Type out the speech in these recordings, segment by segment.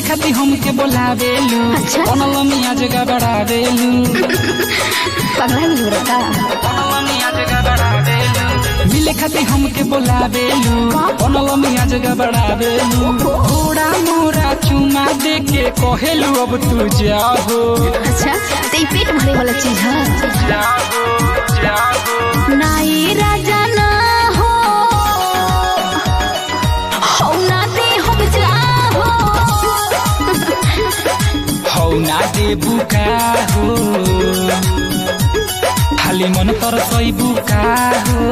खाती हमके बोलावेलू बनल मिया जगह बढ़ावेलू पगला मिलू रता बनल मिया जगह बढ़ावेलू मिले खाती हमके बोलावेलू बनल मिया जगह बढ़ावेलू थोड़ा मोरा चुमा दे के कहेलू अब तू जाओ। अच्छा ते पेट भरे वाला चीज है जाओ नाई राजा ना हो ना दे हम जाओ हौ ना दे बुका हो खाली मन तर सही बुका हो।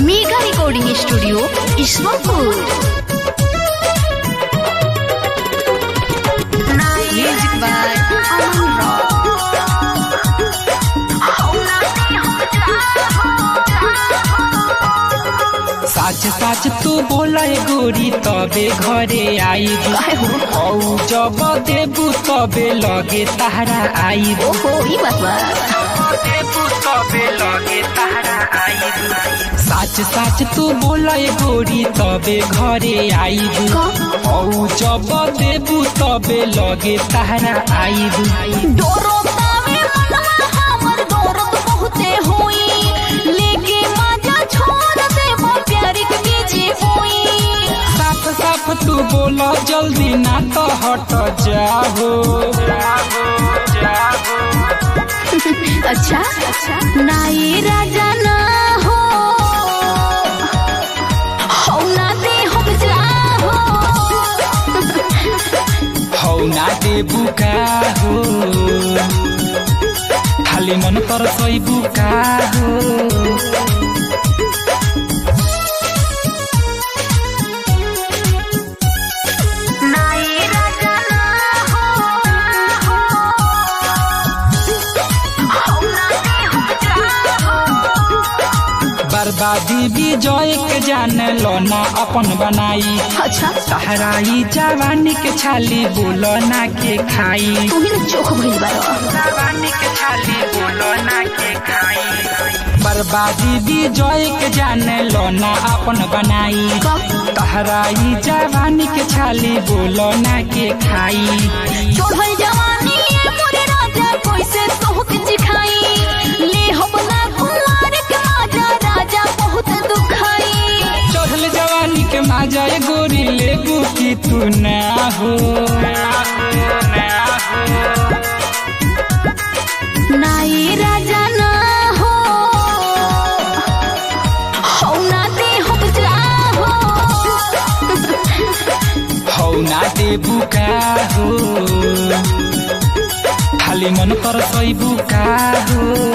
Mega recording studio Ishwarpur music by Aman Rock. साच साच तू बोला गोरी तबे घरे आई औ जब देबू तबे लगे तारा आई ओहो ई बात बा देबू तबे लगे तारा आई साच साच तू बोला गोरी तबे घरे आई औ जब देबू तबे लगे तारा आई डोरो तावे मनवा हमर डोरो बहुते होई लेके मजा छोड़ देबो प्यार के बीजे होई। साफ साफ तू बोला जल्दी ना तो हट जाओ। अच्छा नाई राजा ना हो ना दे हम जाओ हौ ना दे बुका हो खाली मन तर सही बुका हो। बर्बादी विजय के जान लो ना अपन बनाई अच्छा सहराई जवानी के छाली बोलो ना के खाई तू ही चोख भइल बारो जवानी के छाली बोलो ना के खाई बर्बादी विजय के जान लो ना अपन बनाई सहराई जवानी के छाली बोलो ना के खाई चढ़ल जवानी मोरे राजा कैसे तोहके चिखाई ले हम ना कुंवार के माजा राजा बहुत दुखाई चढ़ल जवानी के माजा गोरी लेबू की तू ना हो नाई राजा ना हो ना दे हम जाओ हौ ना दे बुका हो खाली मन तर सही बुका हो।